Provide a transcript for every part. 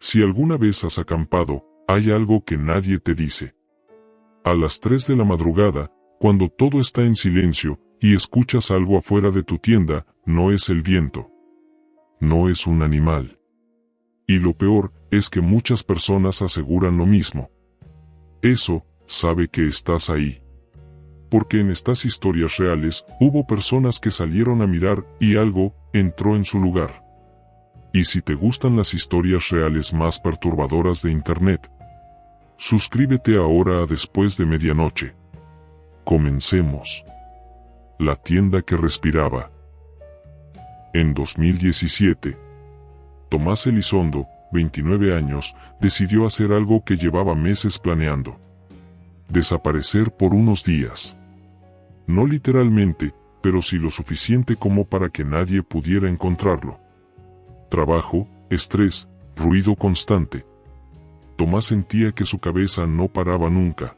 Si alguna vez has acampado, hay algo que nadie te dice. A las 3 de la madrugada, cuando todo está en silencio, y escuchas algo afuera de tu tienda, no es el viento. No es un animal. Y lo peor, es que muchas personas aseguran lo mismo. Eso, sabe que estás ahí. Porque en estas historias reales, hubo personas que salieron a mirar, y algo, entró en su lugar. Y si te gustan las historias reales más perturbadoras de Internet, suscríbete ahora a Después de Medianoche. Comencemos. La tienda que respiraba. En 2017, Tomás Elizondo, 29 años, decidió hacer algo que llevaba meses planeando. Desaparecer por unos días. No literalmente, pero sí lo suficiente como para que nadie pudiera encontrarlo. Trabajo, estrés, ruido constante. Tomás sentía que su cabeza no paraba nunca.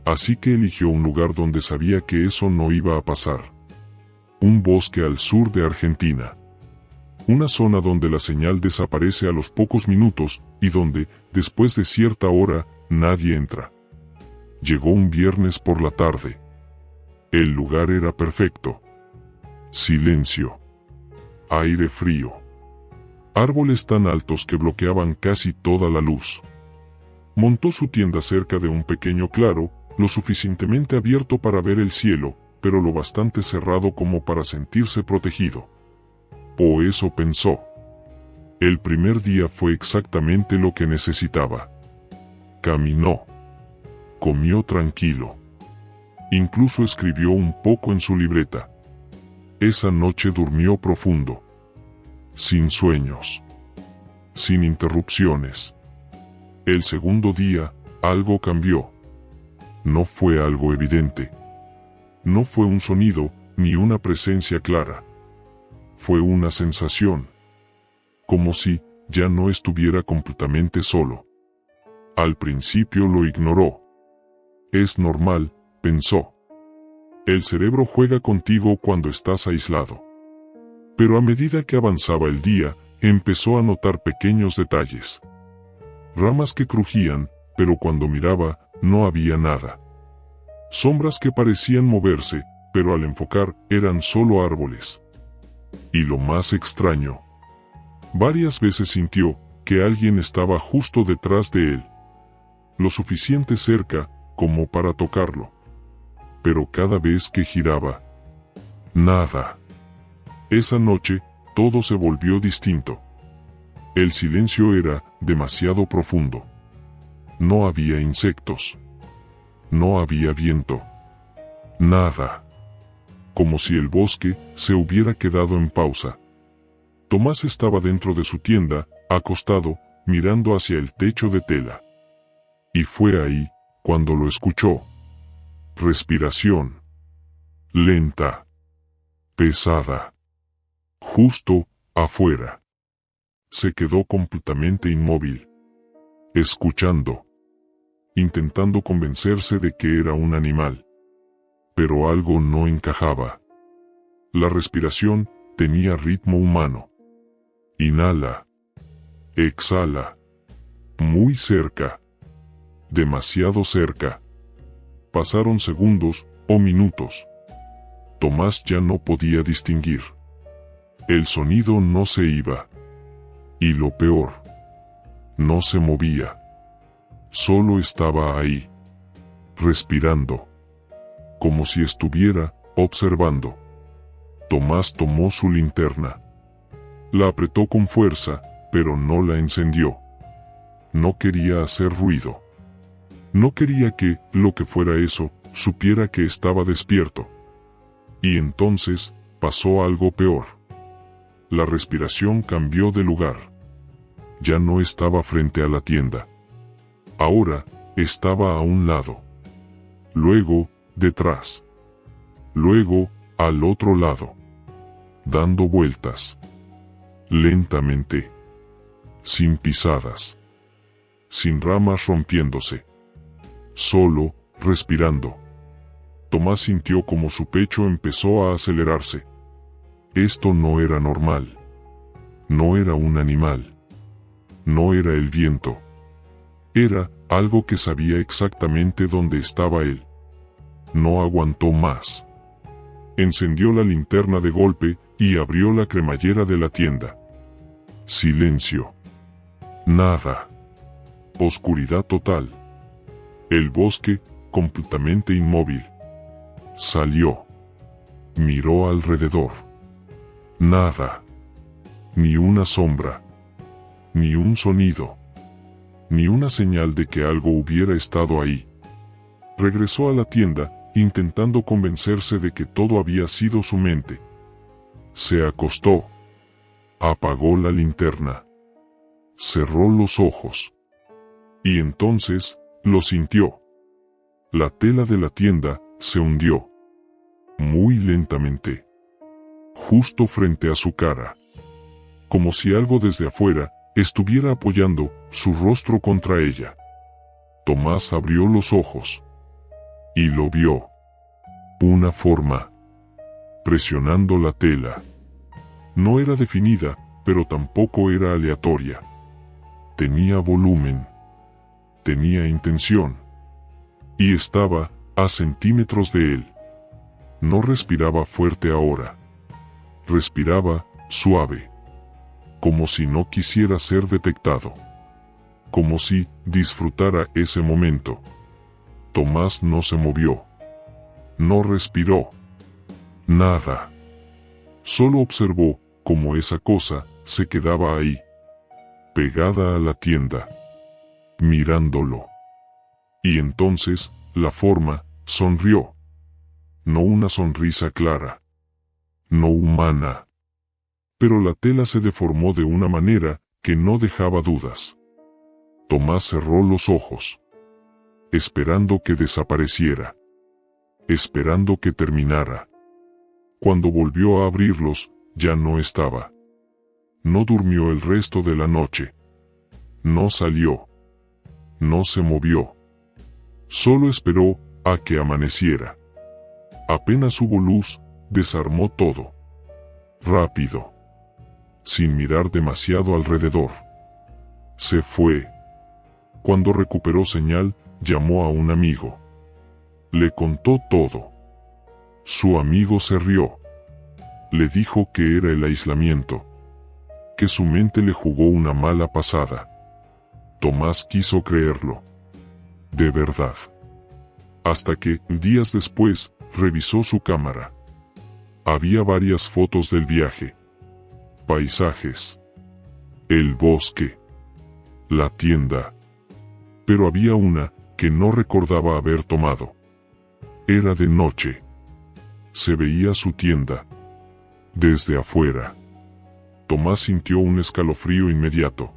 Así que eligió un lugar donde sabía que eso no iba a pasar. Un bosque al sur de Argentina. Una zona donde la señal desaparece a los pocos minutos, y donde, después de cierta hora, nadie entra. Llegó un viernes por la tarde. El lugar era perfecto. Silencio. Aire frío. Árboles tan altos que bloqueaban casi toda la luz. Montó su tienda cerca de un pequeño claro, lo suficientemente abierto para ver el cielo, pero lo bastante cerrado como para sentirse protegido. O eso pensó. El primer día fue exactamente lo que necesitaba. Caminó. Comió tranquilo. Incluso escribió un poco en su libreta. Esa noche durmió profundo. Sin sueños. Sin interrupciones. El segundo día, algo cambió. No fue algo evidente. No fue un sonido, ni una presencia clara. Fue una sensación. Como si ya no estuviera completamente solo. Al principio lo ignoró. Es normal, pensó. El cerebro juega contigo cuando estás aislado. Pero a medida que avanzaba el día, empezó a notar pequeños detalles. Ramas que crujían, pero cuando miraba, no había nada. Sombras que parecían moverse, pero al enfocar, eran solo árboles. Y lo más extraño. Varias veces sintió que alguien estaba justo detrás de él. Lo suficiente cerca, como para tocarlo. Pero cada vez que giraba, nada. Esa noche, todo se volvió distinto. El silencio era demasiado profundo. No había insectos. No había viento. Nada. Como si el bosque se hubiera quedado en pausa. Tomás estaba dentro de su tienda, acostado, mirando hacia el techo de tela. Y fue ahí, cuando lo escuchó. Respiración. Lenta. Pesada. Justo afuera. Se quedó completamente inmóvil. Escuchando. Intentando convencerse de que era un animal. Pero algo no encajaba. La respiración tenía ritmo humano. Inhala. Exhala. Muy cerca. Demasiado cerca. Pasaron segundos o minutos. Tomás ya no podía distinguir. El sonido no se iba. Y lo peor. No se movía. Solo estaba ahí. Respirando. Como si estuviera observando. Tomás tomó su linterna. La apretó con fuerza, pero no la encendió. No quería hacer ruido. No quería que, lo que fuera eso, supiera que estaba despierto. Y entonces, pasó algo peor. La respiración cambió de lugar. Ya no estaba frente a la tienda. Ahora, estaba a un lado. Luego, detrás. Luego, al otro lado. Dando vueltas. Lentamente. Sin pisadas. Sin ramas rompiéndose. Solo, respirando. Tomás sintió como su pecho empezó a No era el viento. Era algo que sabía exactamente dónde estaba él. No aguantó más. Encendió la linterna de golpe y abrió la cremallera de la tienda. Silencio. Nada. Oscuridad total. El bosque, completamente inmóvil. Salió. Miró alrededor. Nada. Ni una sombra. Ni un sonido. Ni una señal de que algo hubiera estado ahí. Regresó a la tienda, intentando convencerse de que todo había sido su mente. Se acostó. Apagó la linterna. Cerró los ojos. Y entonces, lo sintió. La tela de la tienda se hundió. Muy lentamente. Justo frente a su cara. Como si algo desde afuera estuviera apoyando su rostro contra ella. Tomás abrió los ojos. Y lo vio. Una forma. Presionando la tela. No era definida, pero tampoco era aleatoria. Tenía volumen. Tenía intención. Y estaba a centímetros de él. No respiraba fuerte ahora. Respiraba suave. Como si no quisiera ser detectado. Como si disfrutara ese momento. Tomás no se movió. No respiró. Nada. Solo observó cómo esa cosa se quedaba ahí. Pegada a la tienda. Mirándolo. Y entonces, la forma, sonrió. No una sonrisa clara. No humana. Pero la tela se deformó de una manera que no dejaba dudas. Tomás cerró los ojos. Esperando que desapareciera. Esperando que terminara. Cuando volvió a abrirlos, ya no estaba. No durmió el resto de la noche. No salió. No se movió. Solo esperó a que amaneciera. Apenas hubo luz, desarmó todo. Rápido. Sin mirar demasiado alrededor. Se fue. Cuando recuperó señal, llamó a un amigo. Le contó todo. Su amigo se rió. Le dijo que era el aislamiento. Que su mente le jugó una mala pasada. Tomás quiso creerlo. De verdad. Hasta que, días después, revisó su cámara. Había varias fotos del viaje. Paisajes. El bosque. La tienda. Pero había una que no recordaba haber tomado. Era de noche. Se veía su tienda. Desde afuera. Tomás sintió un escalofrío inmediato.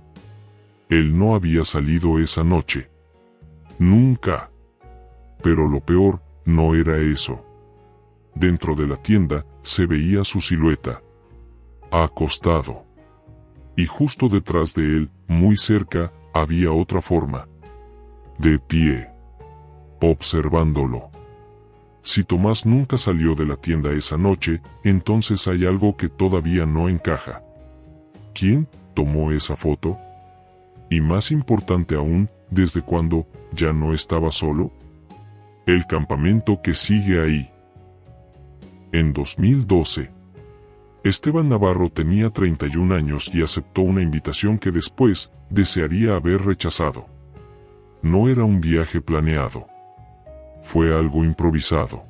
Él no había salido esa noche. Nunca. Pero lo peor no era eso. Dentro de la tienda se veía su silueta. Acostado. Y justo detrás de él, muy cerca, había otra forma. De pie. Observándolo. Si Tomás nunca salió de la tienda esa noche, entonces hay algo que todavía no encaja. ¿Quién tomó esa foto? Y más importante aún, ¿desde cuándo ya no estaba solo? El campamento que sigue ahí. En 2012. Esteban Navarro tenía 31 años y aceptó una invitación que después desearía haber rechazado. No era un viaje planeado. Fue algo improvisado.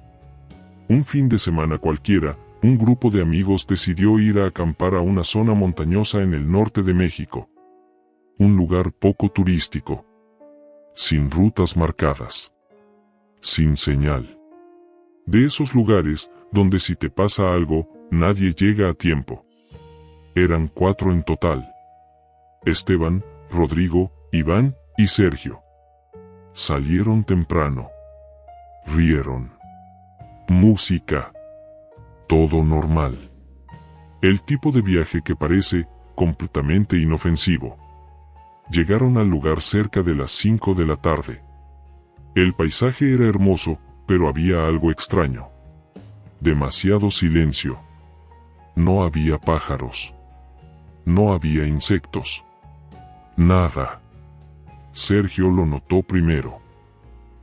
Un fin de semana cualquiera, un grupo de amigos decidió ir a acampar a una zona montañosa en el norte de México. Un lugar poco turístico. Sin rutas marcadas. Sin señal. De esos lugares, donde si te pasa algo, nadie llega a tiempo. Eran 4 en total. Esteban, Rodrigo, Iván y Sergio. Salieron temprano. Rieron. Música. Todo normal. El tipo de viaje que parece completamente inofensivo. Llegaron al lugar cerca de las 5 de la tarde. El paisaje era hermoso, pero había algo extraño. Demasiado silencio. No había pájaros. No había insectos. Nada. Sergio lo notó primero.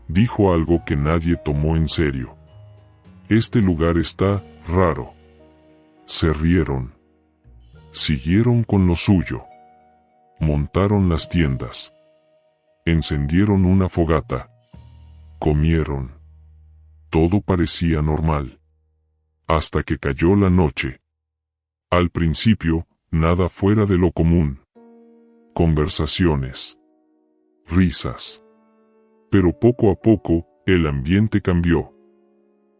Dijo algo que nadie tomó en serio. Este lugar está raro. Se rieron. Siguieron con lo suyo. Montaron las tiendas. Encendieron una fogata. Comieron. Todo parecía normal. Hasta que cayó la noche. Al principio, nada fuera de lo común. Conversaciones. Risas. Pero poco a poco, el ambiente cambió.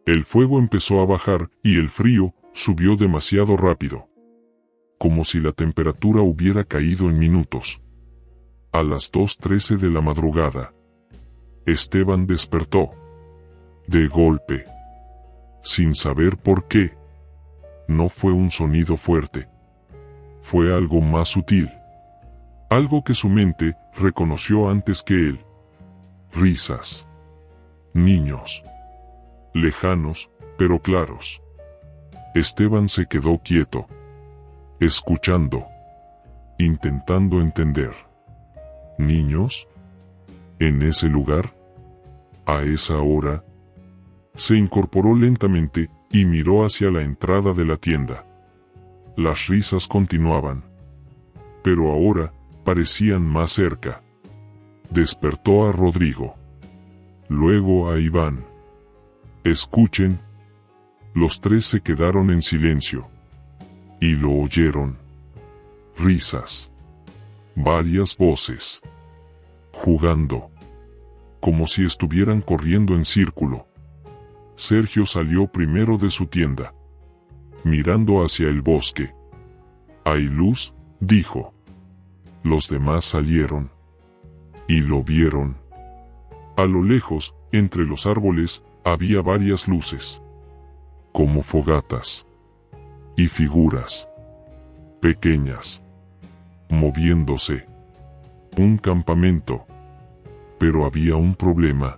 El fuego empezó a bajar y el frío subió demasiado rápido. Como si la temperatura hubiera caído en minutos. A las 2:13 de la madrugada, Esteban despertó. De golpe. Sin saber por qué. No fue un sonido fuerte. Fue algo más sutil. Algo que su mente reconoció antes que él. Risas. Niños. Lejanos, pero claros. Esteban se quedó quieto. Escuchando. Intentando entender. ¿Niños? ¿En ese lugar? ¿A esa hora? Se incorporó lentamente y miró hacia la entrada de la tienda. Las risas continuaban. Pero ahora parecían más cerca. Despertó a Rodrigo. Luego a Iván. Escuchen. Los tres se quedaron en silencio. Y lo oyeron. Risas. Varias voces. Jugando. Como si estuvieran corriendo en círculo. Sergio salió primero de su tienda. Mirando hacia el bosque. «¿Hay luz?», dijo. Los demás salieron. Y lo vieron. A lo lejos, entre los árboles, había varias luces. Como fogatas. Y figuras. Pequeñas. Moviéndose. Un campamento. Pero había un problema.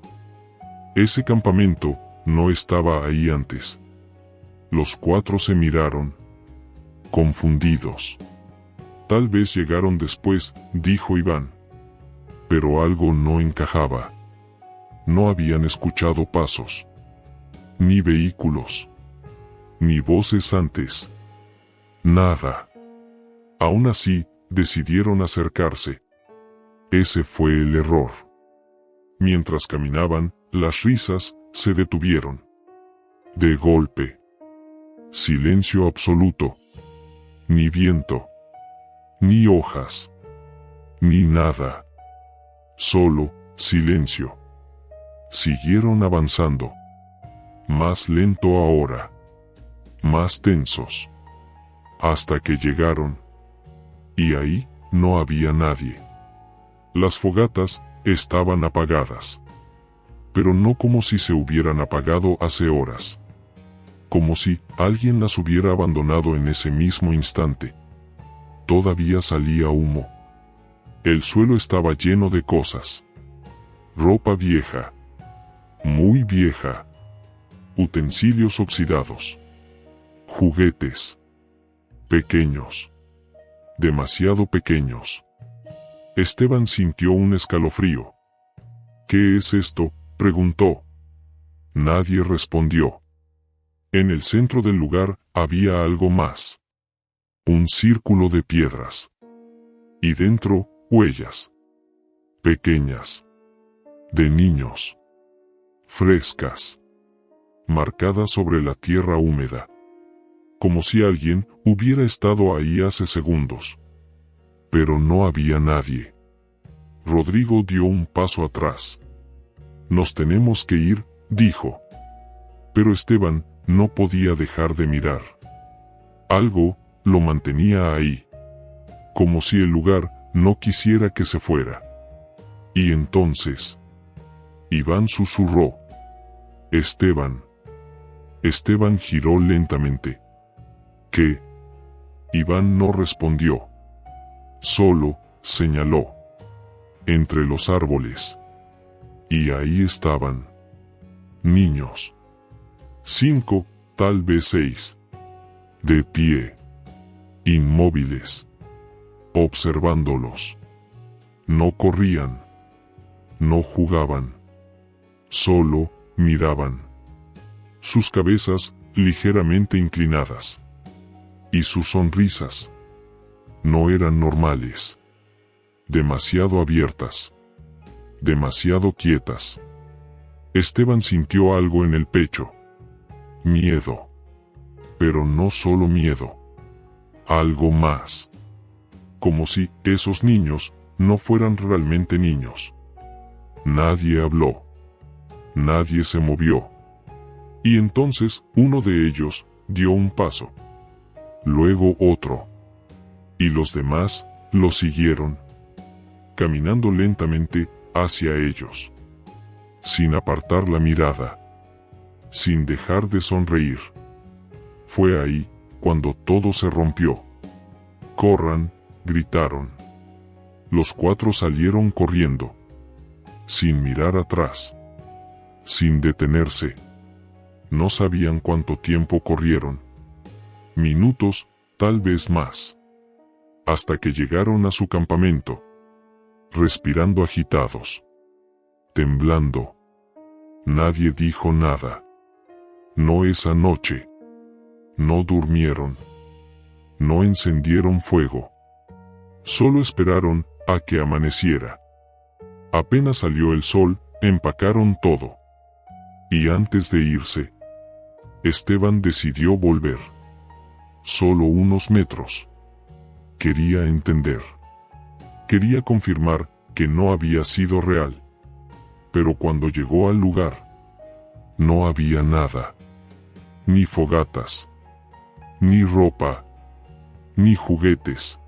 Ese campamento no estaba ahí antes. Los cuatro se miraron. Confundidos. Tal vez llegaron después, dijo Iván. Pero algo no encajaba. No habían escuchado pasos. Ni vehículos. Ni voces antes. Nada. Aún así, decidieron acercarse. Ese fue el error. Mientras caminaban, las risas se detuvieron. De golpe. Silencio absoluto. Ni viento. Ni hojas. Ni nada. Solo silencio. Siguieron avanzando. Más lento ahora. Más tensos. Hasta que llegaron. Y ahí no había nadie. Las fogatas estaban apagadas. Pero no como si se hubieran apagado hace horas. Como si alguien las hubiera abandonado en ese mismo instante. Todavía salía humo. El suelo estaba lleno de cosas. Ropa vieja. Muy vieja. Utensilios oxidados. Juguetes. Pequeños. Demasiado pequeños. Esteban sintió un escalofrío. «¿Qué es esto?», preguntó. Nadie respondió. En el centro del lugar había algo más. Un círculo de piedras. Y dentro, huellas. Pequeñas. De niños. Frescas. Marcadas sobre la tierra húmeda. Como si alguien hubiera estado ahí hace segundos. Pero no había nadie. Rodrigo dio un paso atrás. «Nos tenemos que ir», dijo. Pero Esteban no podía dejar de mirar. Algo lo mantenía ahí. Como si el lugar no quisiera que se fuera. Y entonces, Iván susurró. «Esteban». Esteban giró lentamente. «¿Qué?». Iván no respondió. Solo señaló. Entre los árboles. Y ahí estaban. Niños. 5, tal vez 6. De pie. Inmóviles. Observándolos. No corrían. No jugaban. Solo miraban. Sus cabezas ligeramente inclinadas. Y sus sonrisas no eran normales. Demasiado abiertas. Demasiado quietas. Esteban sintió algo en el pecho. Miedo. Pero no solo miedo. Algo más. Como si esos niños no fueran realmente niños. Nadie habló. Nadie se movió. Y entonces uno de ellos dio un paso. Luego otro. Y los demás lo siguieron, caminando lentamente hacia ellos, sin apartar la mirada, sin dejar de sonreír. Fue ahí cuando todo se rompió. «¡Corran!», gritaron. Los 4 salieron corriendo, sin mirar atrás, sin detenerse. No sabían cuánto tiempo corrieron. Minutos, tal vez más. Hasta que llegaron a su campamento. Respirando agitados. Temblando. Nadie dijo nada. No esa noche. No durmieron. No encendieron fuego. Solo esperaron a que amaneciera. Apenas salió el sol, empacaron todo. Y antes de irse, Esteban decidió volver. Solo unos metros. Quería entender. Quería confirmar que no había sido real. Pero cuando llegó al lugar, no había nada. Ni fogatas. Ni ropa. Ni juguetes.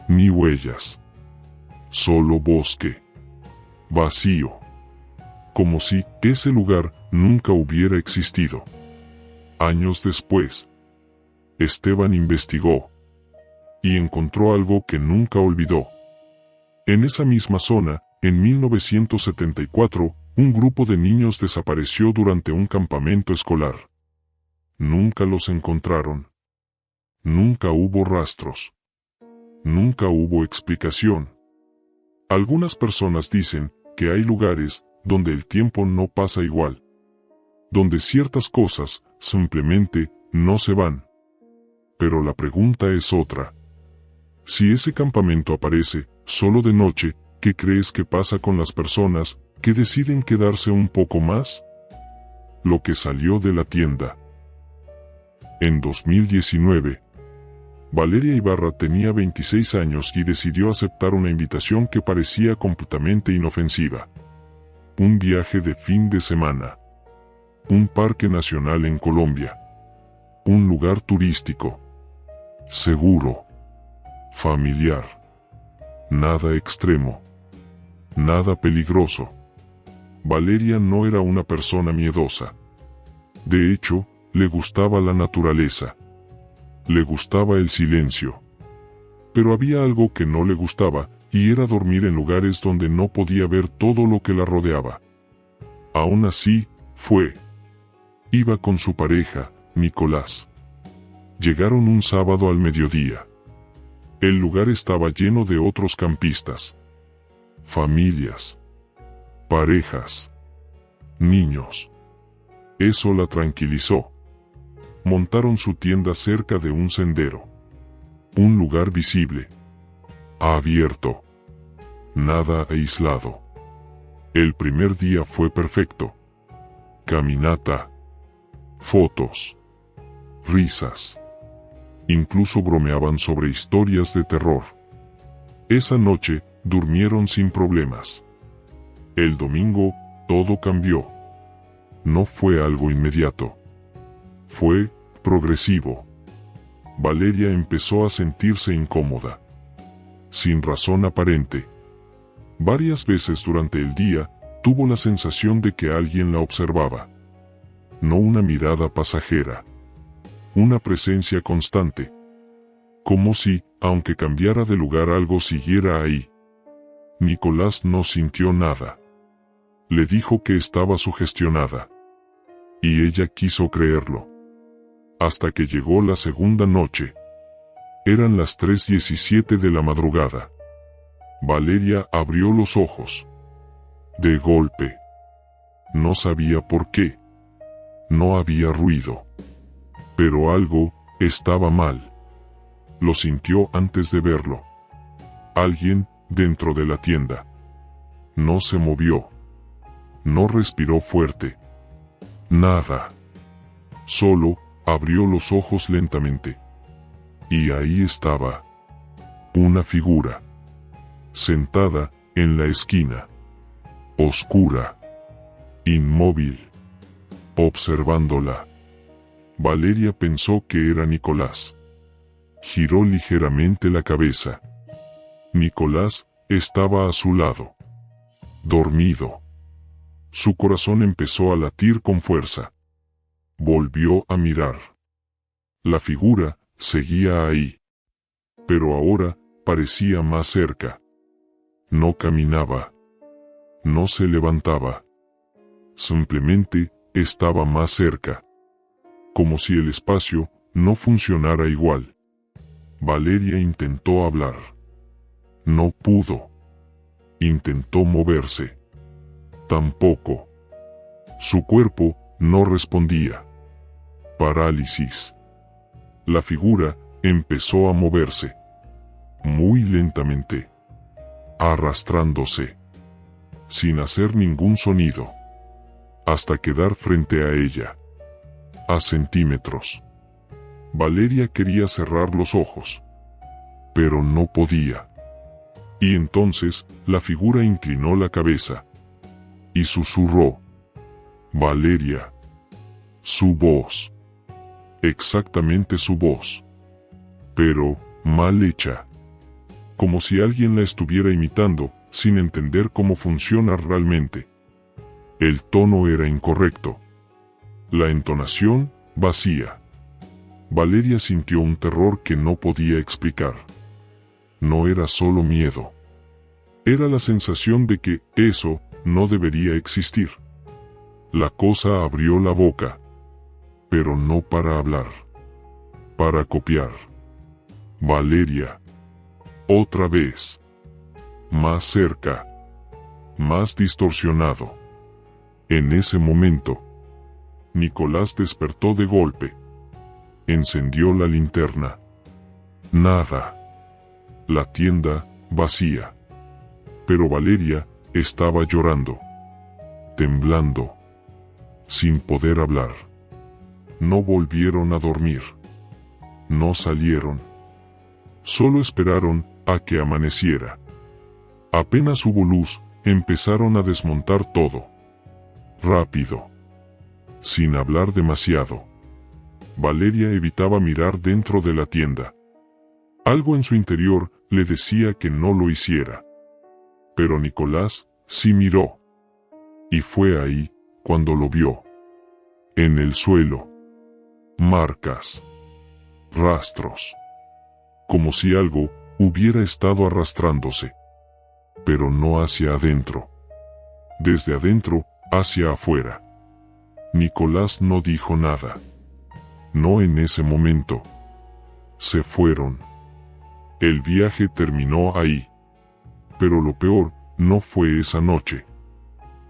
Ni huellas. Solo bosque. Vacío. Como si ese lugar nunca hubiera existido. Años después, Esteban investigó y encontró algo que nunca olvidó. En esa misma zona, en 1974, un grupo de niños desapareció durante un campamento escolar. Nunca los encontraron. Nunca hubo rastros. Nunca hubo explicación. Algunas personas dicen que hay lugares donde el tiempo no pasa igual. Donde ciertas cosas simplemente no se van. Pero la pregunta es otra. Si ese campamento aparece solo de noche, ¿qué crees que pasa con las personas que deciden quedarse un poco más? Lo que salió de la tienda. En 2019, Valeria Ibarra tenía 26 años y decidió aceptar una invitación que parecía completamente inofensiva. Un viaje de fin de semana. Un parque nacional en Colombia. Un lugar turístico. Seguro. Familiar. Nada extremo. Nada peligroso. Valeria no era una persona miedosa. De hecho, le gustaba la naturaleza. Le gustaba el silencio. Pero había algo que no le gustaba, y era dormir en lugares donde no podía ver todo lo que la rodeaba. Aún así, fue. Iba con su pareja, Nicolás. Llegaron un sábado al mediodía. El lugar estaba lleno de otros campistas. Familias. Parejas. Niños. Eso la tranquilizó. Montaron su tienda cerca de un sendero. Un lugar visible. Abierto. Nada aislado. El primer día fue perfecto. Caminata. Fotos. Risas. Incluso bromeaban sobre historias de terror. Esa noche, durmieron sin problemas. El domingo, todo cambió. No fue algo inmediato. Fue progresivo. Valeria empezó a sentirse incómoda. Sin razón aparente. Varias veces durante el día, tuvo la sensación de que alguien la observaba. No una mirada pasajera. Una presencia constante. Como si, aunque cambiara de lugar, algo siguiera ahí. Nicolás no sintió nada. Le dijo que estaba sugestionada. Y ella quiso creerlo. Hasta que llegó la segunda noche. Eran las 3:17 de la madrugada. Valeria abrió los ojos. De golpe. No sabía por qué. No había ruido. Pero algo estaba mal. Lo sintió antes de verlo. Alguien dentro de la tienda. No se movió. No respiró fuerte. Nada. Solo abrió los ojos lentamente. Y ahí estaba. Una figura. Sentada en la esquina. Oscura. Inmóvil. Observándola. Valeria pensó que era Nicolás. Giró ligeramente la cabeza. Nicolás estaba a su lado. Dormido. Su corazón empezó a latir con fuerza. Volvió a mirar. La figura seguía ahí. Pero ahora parecía más cerca. No caminaba. No se levantaba. Simplemente estaba más cerca. Como si el espacio no funcionara igual. Valeria intentó hablar. No pudo. Intentó moverse. Tampoco. Su cuerpo no respondía. Parálisis. La figura empezó a moverse. Muy lentamente. Arrastrándose. Sin hacer ningún sonido. Hasta quedar frente a ella. A centímetros. Valeria quería cerrar los ojos. Pero no podía. Y entonces, la figura inclinó la cabeza. Y susurró. Valeria. Su voz. Exactamente su voz. Pero, mal hecha. Como si alguien la estuviera imitando, sin entender cómo funciona realmente. El tono era incorrecto. La entonación, vacía. Valeria sintió un terror que no podía explicar. No era solo miedo. Era la sensación de que eso no debería existir. La cosa abrió la boca. Pero no para hablar. Para copiar. Valeria. Otra vez. Más cerca. Más distorsionado. En ese momento, Nicolás despertó de golpe. Encendió la linterna. Nada. La tienda, vacía. Pero Valeria estaba llorando. Temblando. Sin poder hablar. No volvieron a dormir. No salieron. Solo esperaron a que amaneciera. Apenas hubo luz, empezaron a desmontar todo. Rápido. Sin hablar demasiado. Valeria evitaba mirar dentro de la tienda. Algo en su interior le decía que no lo hiciera. Pero Nicolás sí miró. Y fue ahí cuando lo vio. En el suelo. Marcas. Rastros. Como si algo hubiera estado arrastrándose. Pero no hacia adentro. Desde adentro hacia afuera. Nicolás no dijo nada. No en ese momento. Se fueron. El viaje terminó ahí. Pero lo peor no fue esa noche.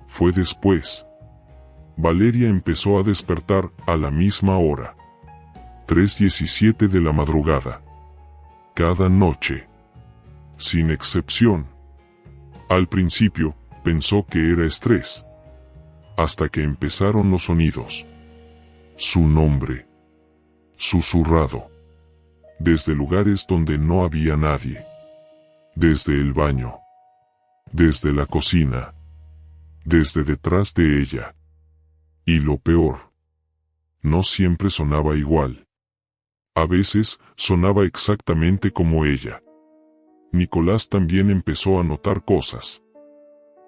Fue después. Valeria empezó a despertar a la misma hora. 3:17 de la madrugada. Cada noche. Sin excepción. Al principio, pensó que era estrés. Hasta que empezaron los sonidos. Su nombre. Susurrado. Desde lugares donde no había nadie. Desde el baño. Desde la cocina. Desde detrás de ella. Y lo peor. No siempre sonaba igual. A veces, sonaba exactamente como ella. Nicolás también empezó a notar cosas.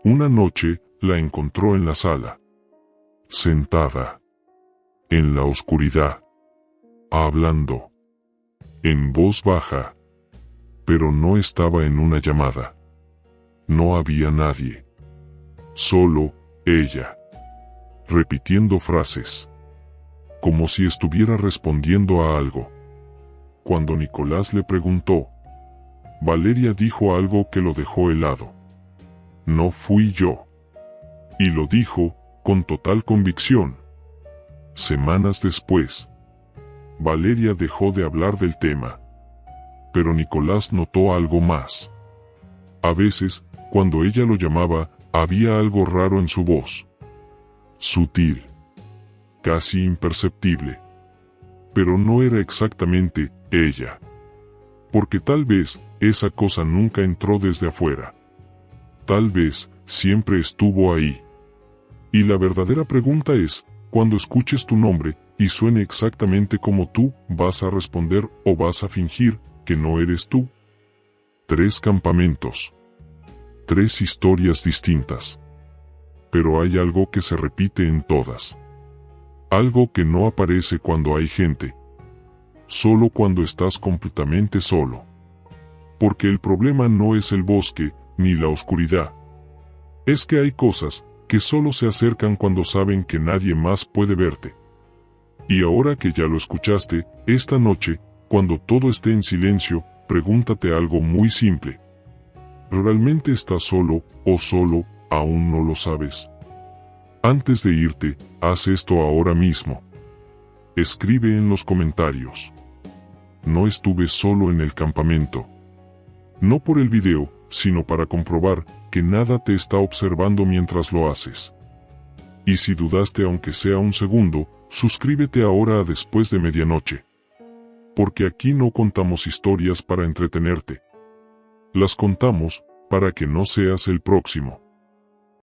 Una noche, la encontró en la sala. Sentada. En la oscuridad. Hablando. En voz baja. Pero no estaba en una llamada. No había nadie. Solo, ella. Repitiendo frases. Como si estuviera respondiendo a algo. Cuando Nicolás le preguntó, Valeria dijo algo que lo dejó helado. No fui yo. Y lo dijo, con total convicción. Semanas después, Valeria dejó de hablar del tema. Pero Nicolás notó algo más. A veces, cuando ella lo llamaba, había algo raro en su voz. Sutil. Casi imperceptible. Pero no era exactamente ella. Porque tal vez esa cosa nunca entró desde afuera. Tal vez siempre estuvo ahí. Y la verdadera pregunta es, cuando escuches tu nombre y suene exactamente como tú, ¿vas a responder o vas a fingir que no eres tú? 3 campamentos. 3 historias distintas. Pero hay algo que se repite en todas. Algo que no aparece cuando hay gente. Solo cuando estás completamente solo. Porque el problema no es el bosque, ni la oscuridad. Es que hay cosas que solo se acercan cuando saben que nadie más puede verte. Y ahora que ya lo escuchaste, esta noche, cuando todo esté en silencio, pregúntate algo muy simple. ¿Realmente estás solo o solo, aún no lo sabes? Antes de irte, haz esto ahora mismo. Escribe en los comentarios. No estuve solo en el campamento. No por el video, sino para comprobar que nada te está observando mientras lo haces. Y si dudaste aunque sea un segundo, suscríbete ahora a Después de Medianoche. Porque aquí no contamos historias para entretenerte. Las contamos para que no seas el próximo.